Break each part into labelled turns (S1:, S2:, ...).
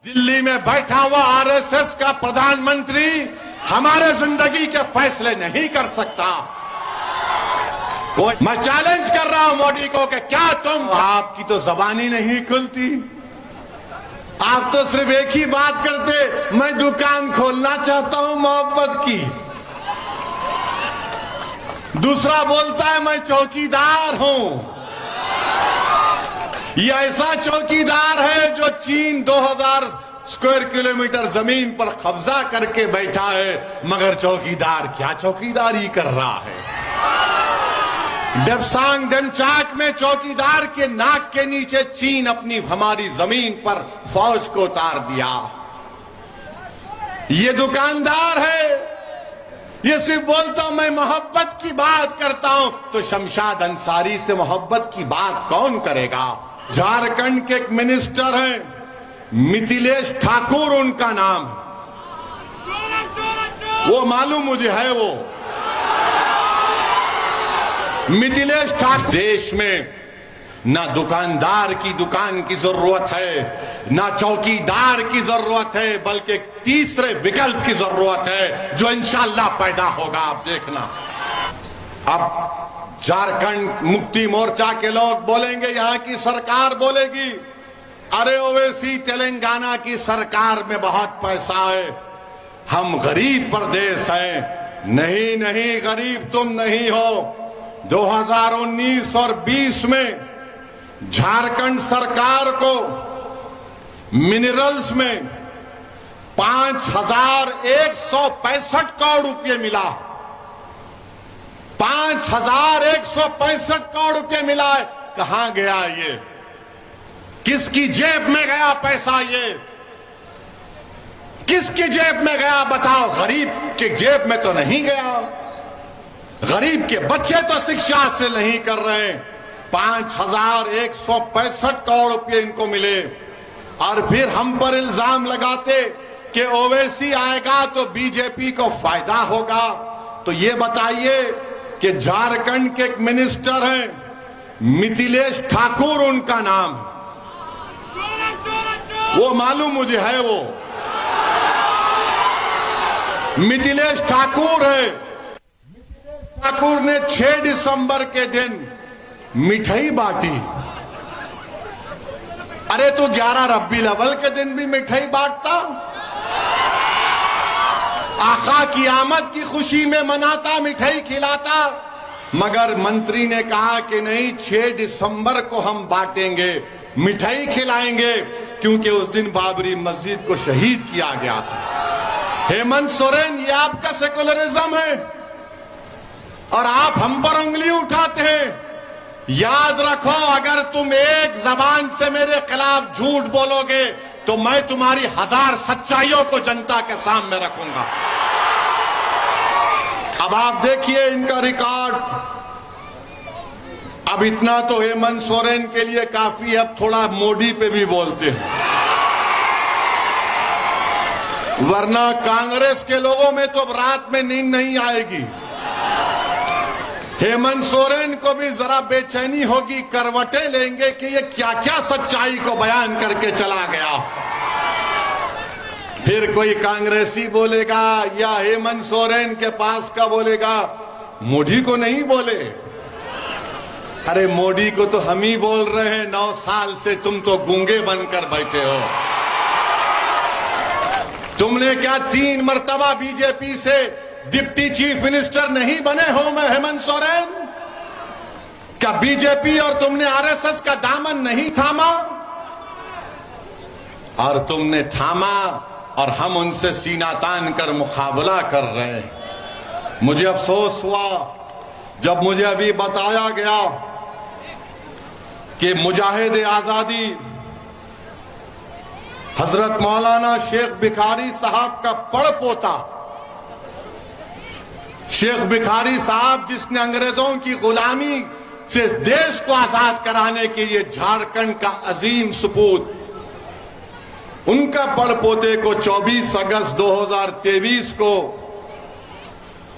S1: दिल्ली में बैठा हुआ आरएसएस का प्रधानमंत्री हमारे जिंदगी के फैसले नहीं कर सकता। मैं चैलेंज कर रहा हूं मोदी को कि क्या तुम, आपकी तो जबानी नहीं खुलती, आप तो सिर्फ एक ही बात करते, मैं दुकान खोलना चाहता हूं मोहब्बत की। दूसरा बोलता है मैं चौकीदार हूं। ये ऐसा चौकीदार है जो चीन 2000 स्क्वायर किलोमीटर जमीन पर कब्जा करके बैठा है, मगर चौकीदार क्या चौकीदारी कर रहा है। डेप्सांग डेमचाक में चौकीदार के नाक के नीचे चीन अपनी हमारी जमीन पर फौज को उतार दिया। ये दुकानदार है, ये सिर्फ बोलता हूं मैं मोहब्बत की बात करता हूं, तो शमशाद अंसारी से मोहब्बत की बात कौन करेगा। झारखंड के एक मिनिस्टर हैं मिथिलेश ठाकुर उनका नाम, वो मालूम मुझे है, वो मिथिलेश ठाकुर। देश में ना दुकानदार की दुकान की जरूरत है, ना चौकीदार की जरूरत है, बल्कि तीसरे विकल्प की जरूरत है जो इंशाअल्लाह पैदा होगा। आप देखना, अब झारखंड मुक्ति मोर्चा के लोग बोलेंगे, यहां की सरकार बोलेगी अरे ओवैसी तेलंगाना की सरकार में बहुत पैसा है, हम गरीब प्रदेश हैं। नहीं नहीं, गरीब तुम नहीं हो। 2019 और 20 में झारखंड सरकार को मिनरल्स में 5165 करोड़ रुपए मिला। 5165 करोड़ रुपए मिला है। कहां गया ये, किसकी जेब में गया पैसा, ये किसकी जेब में गया बताओ। गरीब के जेब में तो नहीं गया, गरीब के बच्चे तो शिक्षा से नहीं कर रहे। 5165 करोड़ रुपए इनको मिले, और फिर हम पर इल्जाम लगाते कि ओवैसी आएगा तो बीजेपी को फायदा होगा। तो ये बताइए कि झारखंड के एक मिनिस्टर हैं मिथिलेश ठाकुर उनका नाम, वो मालूम मुझे है, वो मिथिलेश ठाकुर है। ठाकुर ने 6 दिसंबर के दिन मिठाई बांटी। अरे तो 11 रब्बी अव्वल के दिन भी मिठाई बांटता, आका की आमद की खुशी में मनाता, मिठाई खिलाता। मगर मंत्री ने कहा कि नहीं, 6 दिसंबर को हम बांटेंगे, मिठाई खिलाएंगे, क्योंकि उस दिन बाबरी मस्जिद को शहीद किया गया था। हेमंत सोरेन, ये आपका सेकुलरिज्म है और आप हम पर उंगली उठाते हैं। याद रखो, अगर तुम एक जबान से मेरे खिलाफ झूठ बोलोगे तो मैं तुम्हारी 1000 सच्चाइयों को जनता के सामने रखूंगा। अब आप देखिए इनका रिकॉर्ड। अब इतना तो हेमंत सोरेन के लिए काफी, अब थोड़ा मोदी पे भी बोलते हैं, वरना कांग्रेस के लोगों में तो रात में नींद नहीं आएगी। हेमंत सोरेन को भी जरा बेचैनी होगी, करवटें लेंगे कि ये क्या क्या सच्चाई को बयान करके चला गया। फिर कोई कांग्रेसी बोलेगा या हेमंत सोरेन के पास का बोलेगा, मोदी को नहीं बोले। अरे मोदी को तो हम ही बोल रहे हैं, 9 साल से तुम तो गूंगे बनकर बैठे हो। तुमने क्या 3 मर्तबा बीजेपी से डिप्टी चीफ मिनिस्टर नहीं बने हो मैं हेमंत सोरेन? क्या बीजेपी और तुमने आरएसएस का दामन नहीं थामा? और तुमने थामा और हम उनसे सीना तान कर मुकाबला कर रहे हैं। मुझे अफसोस हुआ जब मुझे अभी बताया गया कि मुजाहिद आजादी हजरत मौलाना शेख भिखारी साहब का पड़पोता, शेख भिखारी साहब जिसने अंग्रेजों की गुलामी से देश को आजाद कराने के लिए झारखंड का अजीम सपूत, उनका पड़पोते को 24 अगस्त 2023 को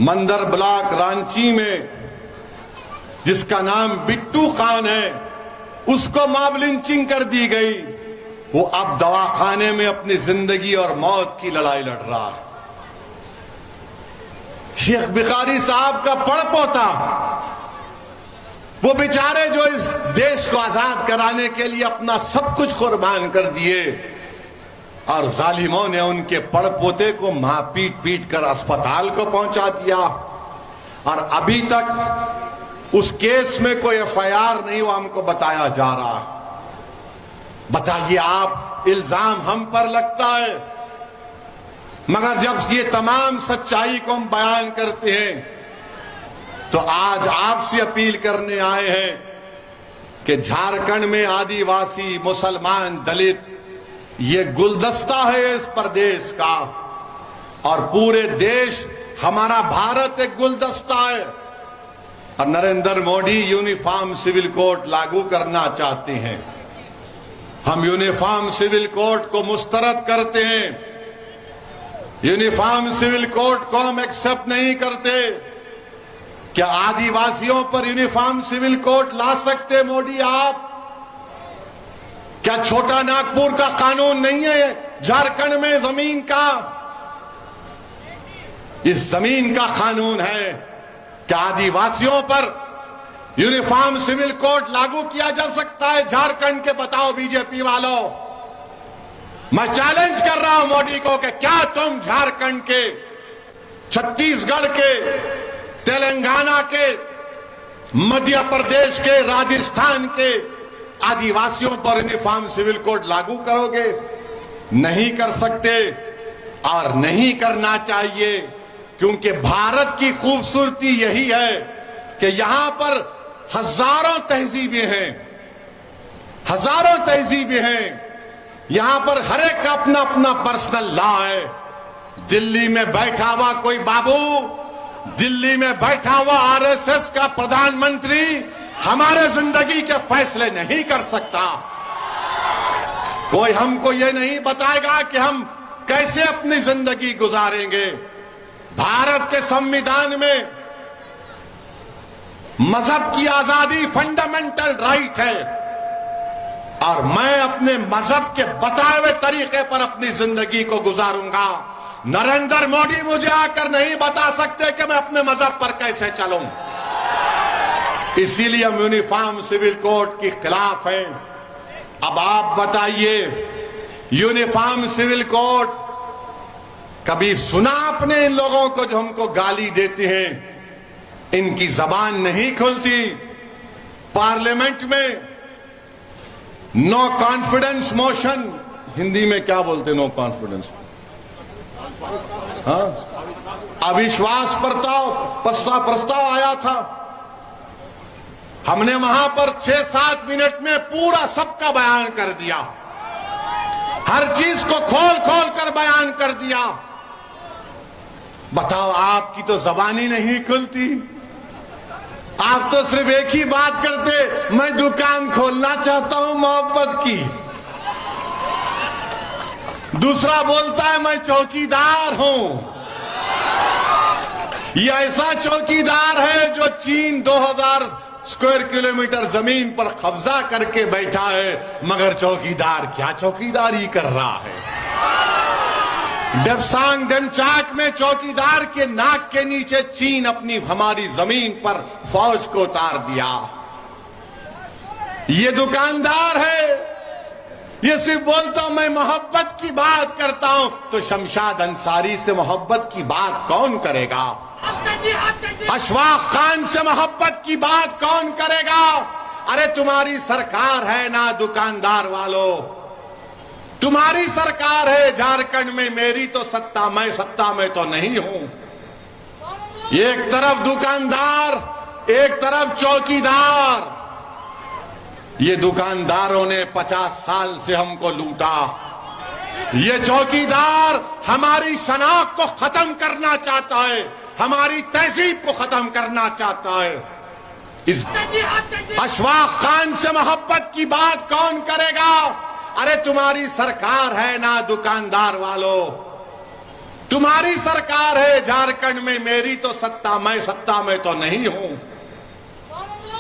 S1: मंदर ब्लॉक रांची में, जिसका नाम बिट्टू खान है, उसको मॉब लिंचिंग कर दी गई। वो अब दवाखाने में अपनी जिंदगी और मौत की लड़ाई लड़ रहा है। शेख बुखारी साहब का पड़पोता, वो बेचारे जो इस देश को आजाद कराने के लिए अपना सब कुछ कुर्बान कर दिए, और जालिमों ने उनके पड़पोते को मां पीट पीट कर अस्पताल को पहुंचा दिया, और अभी तक उस केस में कोई एफआईआर नहीं हुआ, हमको बताया जा रहा। बताइए आप, इल्जाम हम पर लगता है, मगर जब ये तमाम सच्चाई को हम बयान करते हैं तो आज आपसे अपील करने आए हैं कि झारखंड में आदिवासी, मुसलमान, दलित ये गुलदस्ता है इस प्रदेश का, और पूरे देश हमारा भारत एक गुलदस्ता है। और Narendra Modi uniform civil code लागू करना चाहते हैं। हम यूनिफॉर्म सिविल कोड को मुस्तरद करते हैं। यूनिफॉर्म सिविल कोड को हम एक्सेप्ट नहीं करते। क्या आदिवासियों पर यूनिफॉर्म सिविल कोड ला सकते मोदी आप? क्या छोटा नागपुर का कानून नहीं है झारखंड में जमीन का? इस जमीन का कानून है। क्या आदिवासियों पर यूनिफॉर्म सिविल कोड लागू किया जा सकता है झारखंड के? बताओ बीजेपी वालों, मैं चैलेंज कर रहा हूं मोदी को कि क्या तुम झारखंड के, छत्तीसगढ़ के, तेलंगाना के, मध्य प्रदेश के, राजस्थान के आदिवासियों पर यूनिफॉर्म सिविल कोड लागू करोगे? नहीं कर सकते और नहीं करना चाहिए, क्योंकि भारत की खूबसूरती यही है कि यहां पर हजारों तहजीबें हैं, हजारों तहजीबें हैं। यहां पर हर एक का अपना अपना पर्सनल लॉ है। दिल्ली में बैठा हुआ कोई बाबू, दिल्ली में बैठा हुआ आरएसएस का प्रधानमंत्री हमारे जिंदगी के फैसले नहीं कर सकता। कोई हमको ये नहीं बताएगा कि हम कैसे अपनी जिंदगी गुजारेंगे। भारत के संविधान में मजहब की आजादी फंडामेंटल राइट है, और मैं अपने मजहब के बताए हुए तरीके पर अपनी जिंदगी को गुजारूंगा। नरेंद्र मोदी मुझे आकर नहीं बता सकते कि मैं अपने मजहब पर कैसे चलूं। इसीलिए हम यूनिफॉर्म सिविल कोड के खिलाफ हैं। अब आप बताइए, यूनिफॉर्म सिविल कोड कभी सुना आपने इन लोगों को जो हमको गाली देते हैं? इनकी जबान नहीं खुलती। पार्लियामेंट में नो कॉन्फिडेंस मोशन, हिंदी में क्या बोलते नो कॉन्फिडेंस, हाँ, अविश्वास प्रस्ताव आया था। हमने वहां पर 6-7 मिनट में पूरा सबका बयान कर दिया, हर चीज को खोल खोल कर बयान कर दिया। बताओ, आपकी तो जबानी नहीं खुलती। आप तो सिर्फ एक ही बात करते, मैं दुकान खोलना चाहता हूं मोहब्बत की। दूसरा बोलता है मैं चौकीदार हूं। ये ऐसा चौकीदार है जो चीन 2000 स्क्वायर किलोमीटर जमीन पर कब्जा करके बैठा है, मगर चौकीदार क्या चौकीदारी कर रहा है। डेप्सांग डेमचाक में चौकीदार के नाक के नीचे चीन अपनी हमारी जमीन पर फौज को उतार दिया। ये दुकानदार है, ये सिर्फ बोलता हूं मैं मोहब्बत की बात करता हूं, तो शमशाद अंसारी से मोहब्बत की बात कौन करेगा? अशफाक खान से मोहब्बत की बात कौन करेगा? अरे तुम्हारी सरकार है ना दुकानदार वालों, तुम्हारी सरकार है झारखंड में। मेरी तो सत्ता, मैं सत्ता में तो नहीं हूं। एक तरफ दुकानदार, एक तरफ चौकीदार। ये दुकानदारों ने 50 साल से हमको लूटा। ये चौकीदार हमारी शनाख्त को खत्म करना चाहता है, हमारी तहजीब को खत्म करना चाहता है। इस अशफाक खान से मोहब्बत की बात कौन करेगा? अरे तुम्हारी सरकार है ना दुकानदार वालों, तुम्हारी सरकार है झारखंड में। मेरी तो सत्ता, मैं सत्ता में तो नहीं हूं।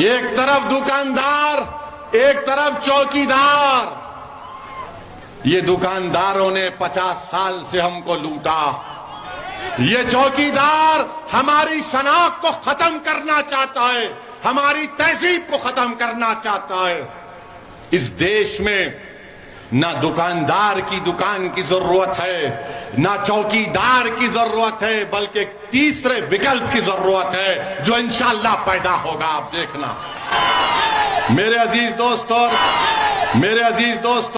S1: एक तरफ दुकानदार, एक तरफ चौकीदार। ये दुकानदारों ने 50 साल से हमको लूटा। ये चौकीदार हमारी शनाख्त को खत्म करना चाहता है, हमारी तहजीब को खत्म करना चाहता है। इस देश में ना दुकानदार की दुकान की जरूरत है, ना चौकीदार की जरूरत है, बल्कि एक तीसरे विकल्प की जरूरत है जो इंशाअल्लाह पैदा होगा। आप देखना मेरे अजीज दोस्त और मेरे अजीज दोस्त।